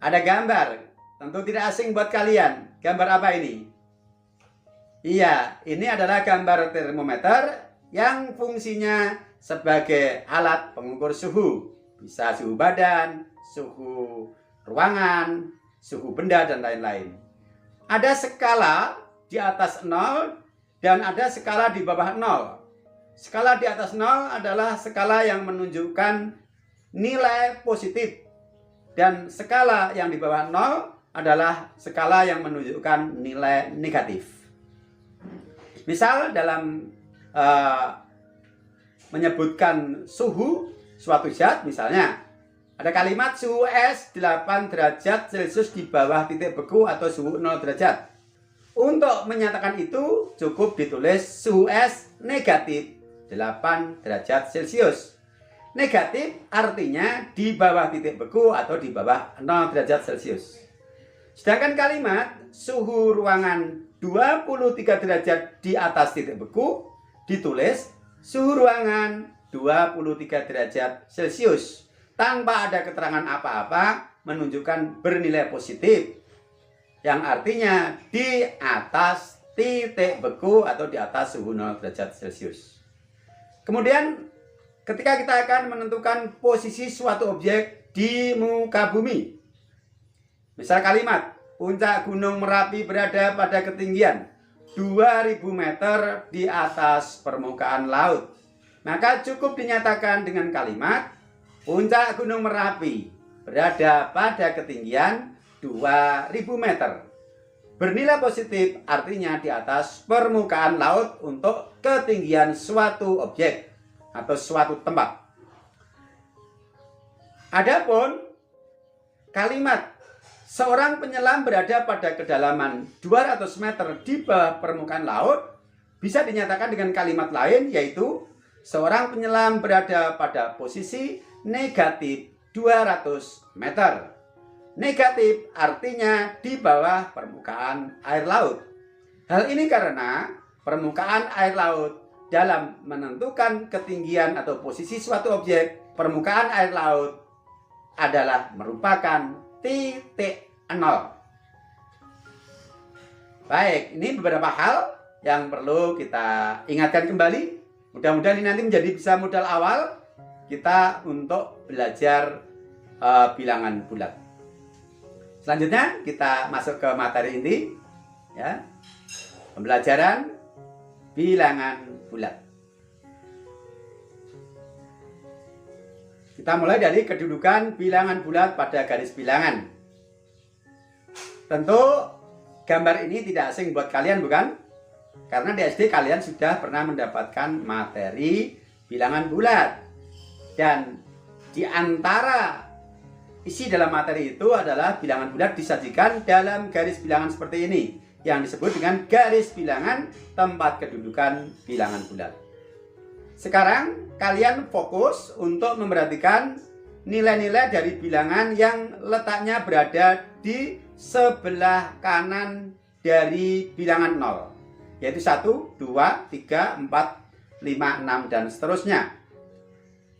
ada gambar. Tentu tidak asing buat kalian. Gambar apa ini? Iya, ini adalah gambar termometer yang fungsinya sebagai alat pengukur suhu. Bisa suhu badan, suhu ruangan, suhu benda, dan lain-lain. Ada skala di atas 0 dan ada skala di bawah 0. Skala di atas 0 adalah skala yang menunjukkan nilai positif. Dan skala yang di bawah 0 adalah skala yang menunjukkan nilai negatif. Misal dalam menyebutkan suhu suatu zat, misalnya ada kalimat suhu es 8 derajat Celcius di bawah titik beku atau suhu 0 derajat. Untuk menyatakan itu cukup ditulis suhu es negatif 8 derajat Celcius. Negatif artinya di bawah titik beku atau di bawah 0 derajat Celcius. Sedangkan kalimat suhu ruangan 23 derajat di atas titik beku ditulis suhu ruangan 23 derajat Celcius tanpa ada keterangan apa-apa menunjukkan bernilai positif, yang artinya di atas titik beku atau di atas suhu 0 derajat Celcius. Kemudian ketika kita akan menentukan posisi suatu objek di muka bumi, misal kalimat puncak Gunung Merapi berada pada ketinggian 2000 meter di atas permukaan laut, maka cukup dinyatakan dengan kalimat puncak Gunung Merapi berada pada ketinggian 2000 meter. Bernilai positif artinya di atas permukaan laut untuk ketinggian suatu objek atau suatu tempat. Adapun kalimat seorang penyelam berada pada kedalaman 200 meter di bawah permukaan laut bisa dinyatakan dengan kalimat lain, yaitu seorang penyelam berada pada posisi negatif 200 meter. Negatif artinya di bawah permukaan air laut. Hal ini karena permukaan air laut dalam menentukan ketinggian atau posisi suatu objek, permukaan air laut adalah merupakan titik 0. Baik, ini beberapa hal yang perlu kita ingatkan kembali. Mudah-mudahan ini nanti menjadi bisa modal awal kita untuk belajar bilangan bulat. Selanjutnya kita masuk ke materi inti, ya, pembelajaran bilangan bulat. Kita mulai dari kedudukan bilangan bulat pada garis bilangan. Tentu gambar ini tidak asing buat kalian, bukan? Karena di SD kalian sudah pernah mendapatkan materi bilangan bulat. Dan di antara isi dalam materi itu adalah bilangan bulat disajikan dalam garis bilangan seperti ini, yang disebut dengan garis bilangan tempat kedudukan bilangan bulat. Sekarang kalian fokus untuk memperhatikan nilai-nilai dari bilangan yang letaknya berada di sebelah kanan dari bilangan 0, yaitu 1, 2, 3, 4, 5, 6, dan seterusnya.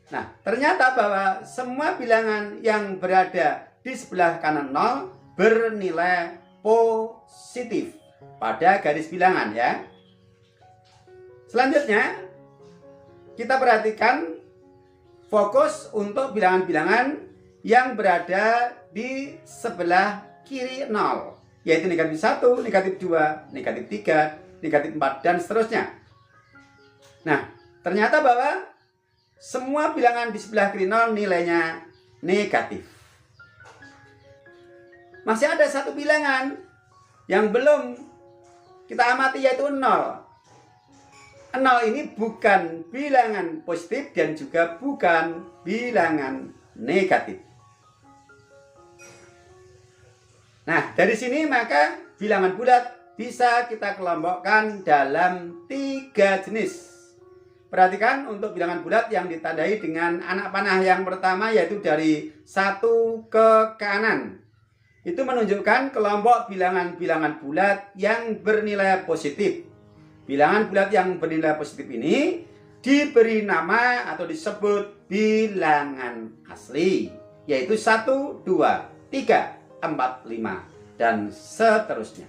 Nah, ternyata bahwa semua bilangan yang berada di sebelah kanan 0 bernilai positif pada garis bilangan, ya. Selanjutnya kita perhatikan fokus untuk bilangan-bilangan yang berada di sebelah kiri 0, yaitu negatif 1, negatif 2, negatif 3, negatif 4, dan seterusnya. Nah, ternyata bahwa semua bilangan di sebelah kiri 0 nilainya negatif. Masih ada satu bilangan yang belum kita amati, yaitu 0. 0 ini bukan bilangan positif dan juga bukan bilangan negatif. Nah, dari sini maka bilangan bulat bisa kita kelompokkan dalam 3 jenis. Perhatikan untuk bilangan bulat yang ditandai dengan anak panah yang pertama, yaitu dari 1 ke kanan. Itu menunjukkan kelompok bilangan-bilangan bulat yang bernilai positif. Bilangan bulat yang bernilai positif ini diberi nama atau disebut bilangan asli, yaitu 1, 2, 3. 45 dan seterusnya.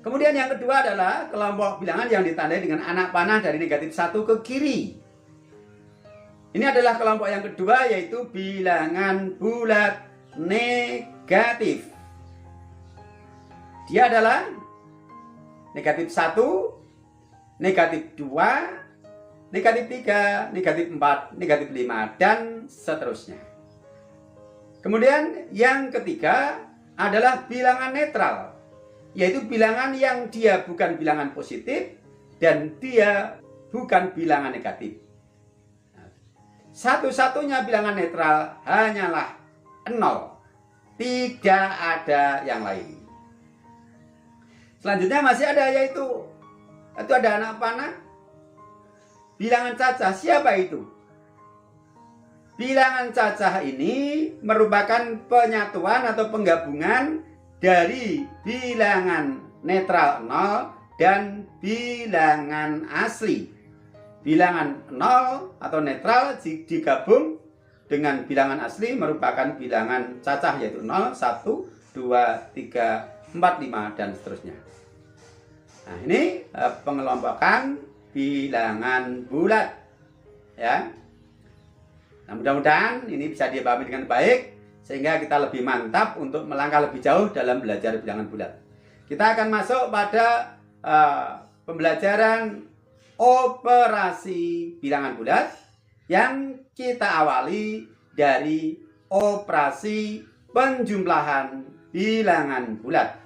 Kemudian yang kedua adalah kelompok bilangan yang ditandai dengan anak panah dari negatif 1 ke kiri. Ini adalah kelompok yang kedua, yaitu bilangan bulat negatif. Dia adalah negatif 1, negatif 2, negatif 3, negatif 4, negatif 5, dan seterusnya. Kemudian yang ketiga adalah bilangan netral, yaitu bilangan yang dia bukan bilangan positif dan dia bukan bilangan negatif. Satu-satunya bilangan netral hanyalah 0, tidak ada yang lain. Selanjutnya masih ada, yaitu ada anak panah bilangan cacah. Siapa itu? Bilangan cacah ini merupakan penyatuan atau penggabungan dari bilangan netral 0 dan bilangan asli. Bilangan 0 atau netral digabung dengan bilangan asli merupakan bilangan cacah, yaitu 0, 1, 2, 3, 4, 5, dan seterusnya. Nah, ini pengelompokan bilangan bulat, ya. Nah, mudah-mudahan ini bisa dipahami dengan baik sehingga kita lebih mantap untuk melangkah lebih jauh dalam belajar bilangan bulat. Kita akan masuk pada pembelajaran operasi bilangan bulat yang kita awali dari operasi penjumlahan bilangan bulat.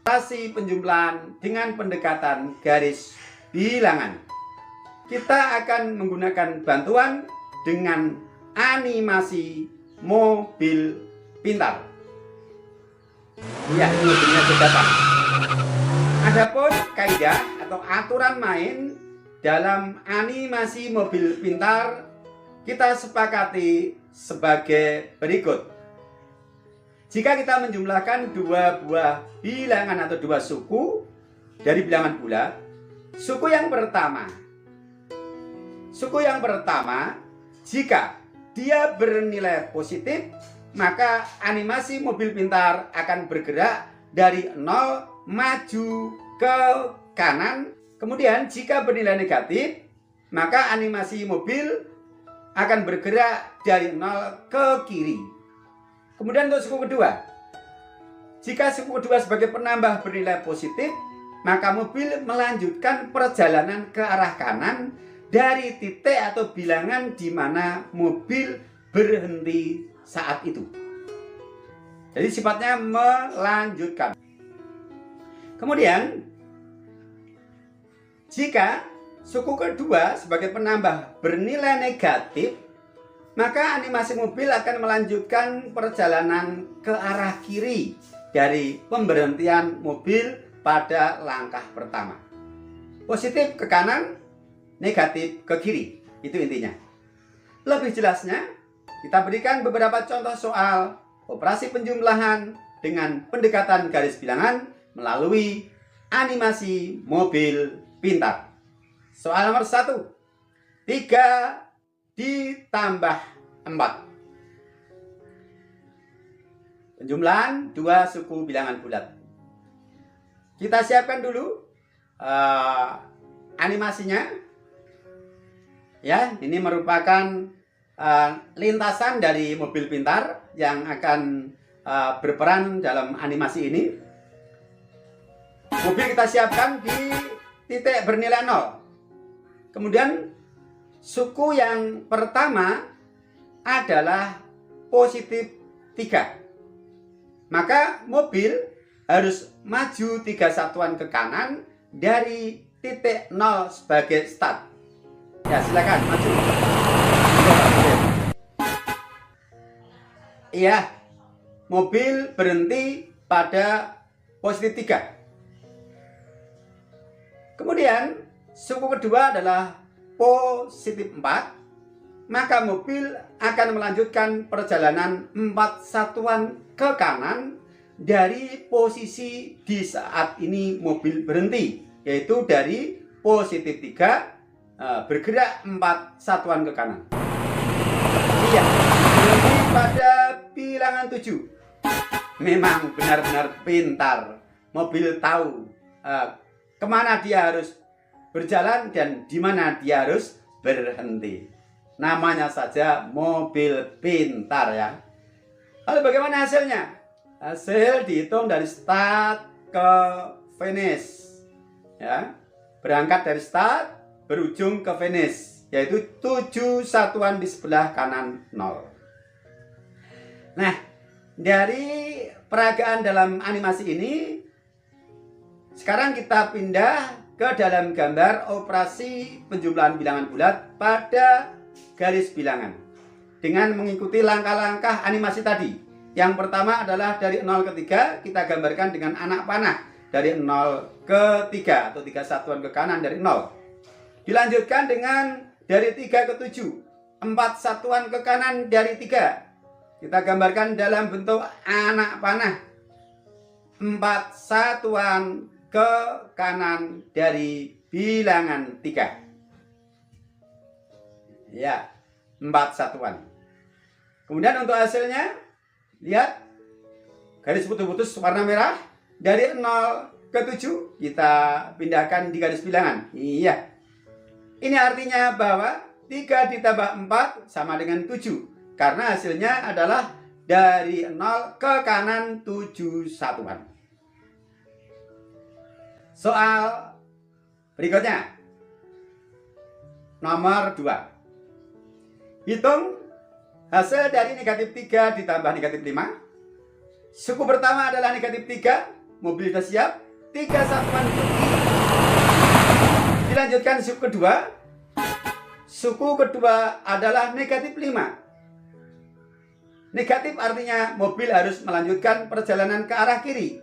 Operasi penjumlahan dengan pendekatan garis bilangan. Kita akan menggunakan bantuan dengan animasi mobil pintar. Ya, ini mobilnya sudah datang. Adapun kaidah atau aturan main dalam animasi mobil pintar kita sepakati sebagai berikut. Jika kita menjumlahkan dua buah bilangan atau dua suku dari bilangan bulat, suku yang pertama jika dia bernilai positif, maka animasi mobil pintar akan bergerak dari 0 maju ke kanan. Kemudian jika bernilai negatif, maka animasi mobil akan bergerak dari 0 ke kiri. Kemudian untuk suku kedua, jika suku kedua sebagai penambah bernilai positif, maka mobil melanjutkan perjalanan ke arah kanan dari titik atau bilangan di mana mobil berhenti saat itu. Jadi sifatnya melanjutkan. Kemudian jika suku kedua sebagai penambah bernilai negatif, maka animasi mobil akan melanjutkan perjalanan ke arah kiri dari pemberhentian mobil pada langkah pertama. Positif ke kanan, negatif ke kiri. Itu intinya. Lebih jelasnya, kita berikan beberapa contoh soal operasi penjumlahan dengan pendekatan garis bilangan melalui animasi mobil pintar. Soal nomor 1. 3 ditambah 4. Penjumlahan dua suku bilangan bulat. Kita siapkan dulu animasinya. Ya, ini merupakan lintasan dari mobil pintar yang akan berperan dalam animasi ini. Mobil kita siapkan di titik bernilai 0. Kemudian suku yang pertama adalah positif 3. Maka mobil harus maju 3 satuan ke kanan dari titik 0 sebagai start. Ya, silakan maju. Iya, mobil berhenti pada positif 3. Kemudian suku kedua adalah positif 4. Maka mobil akan melanjutkan perjalanan 4 satuan ke kanan dari posisi di saat ini mobil berhenti, yaitu dari positif 3 bergerak 4 satuan ke kanan. Iya, berhenti pada bilangan 7. Memang benar-benar pintar. Mobil tahu kemana dia harus berjalan dan di mana dia harus berhenti. Namanya saja mobil pintar ya. Lalu bagaimana hasilnya? Hasil dihitung dari start ke finish. Ya. Berangkat dari start, berujung ke finish, yaitu 7 satuan di sebelah kanan 0. Nah, dari peragaan dalam animasi ini, sekarang kita pindah ke dalam gambar operasi penjumlahan bilangan bulat pada garis bilangan dengan mengikuti langkah-langkah animasi tadi. Yang pertama adalah dari 0 ke 3 kita gambarkan dengan anak panah dari 0 ke 3 atau 3 satuan ke kanan dari 0. Dilanjutkan dengan dari 3 ke 7, 4 satuan ke kanan dari 3. Kita gambarkan dalam bentuk anak panah 4 satuan ke kanan dari bilangan 3. Ya, 4 satuan. Kemudian untuk hasilnya, lihat garis putus-putus warna merah dari 0 ke 7 kita pindahkan di garis bilangan. Iya. Ini artinya bahwa 3 ditambah 4 sama dengan 7. Karena hasilnya adalah dari 0 ke kanan 7 satuan. Soal berikutnya. Nomor 2. Hitung hasil dari negatif 3 ditambah negatif 5. Suku pertama adalah negatif 3. Mobil sudah siap. 3 satuan ke kiri. Dilanjutkan suku kedua. Suku kedua adalah negatif 5. Negatif artinya mobil harus melanjutkan perjalanan ke arah kiri.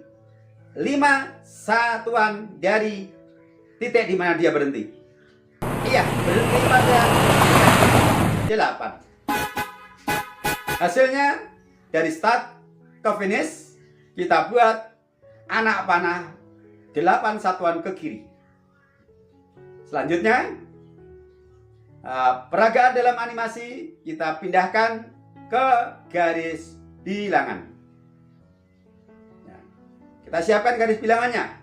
5 satuan dari titik di mana dia berhenti. Iya, berhenti pada 8. Hasilnya dari start ke finish kita buat anak panah 8 satuan ke kiri. Selanjutnya peragaan dalam animasi kita pindahkan ke garis bilangan. Kita siapkan garis bilangannya.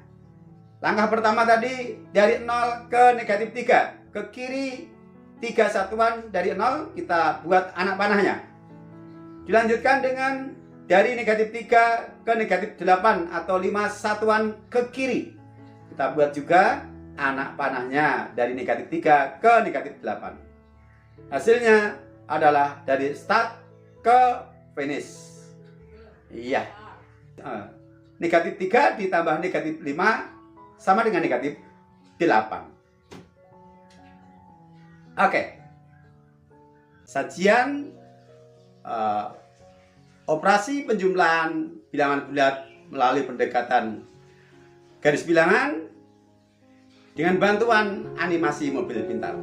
Langkah pertama tadi dari 0 ke negatif 3. Ke kiri 3 satuan dari 0 kita buat anak panahnya. Dilanjutkan dengan dari negatif 3 ke negatif 8 atau 5 satuan ke kiri. Kita buat juga anak panahnya dari negatif 3 ke negatif 8. Hasilnya adalah dari start ke finish. Iya. Negatif 3 ditambah negatif 5 sama dengan negatif 8. Oke. Sajian operasi penjumlahan bilangan bulat melalui pendekatan garis bilangan dengan bantuan animasi mobil pintar.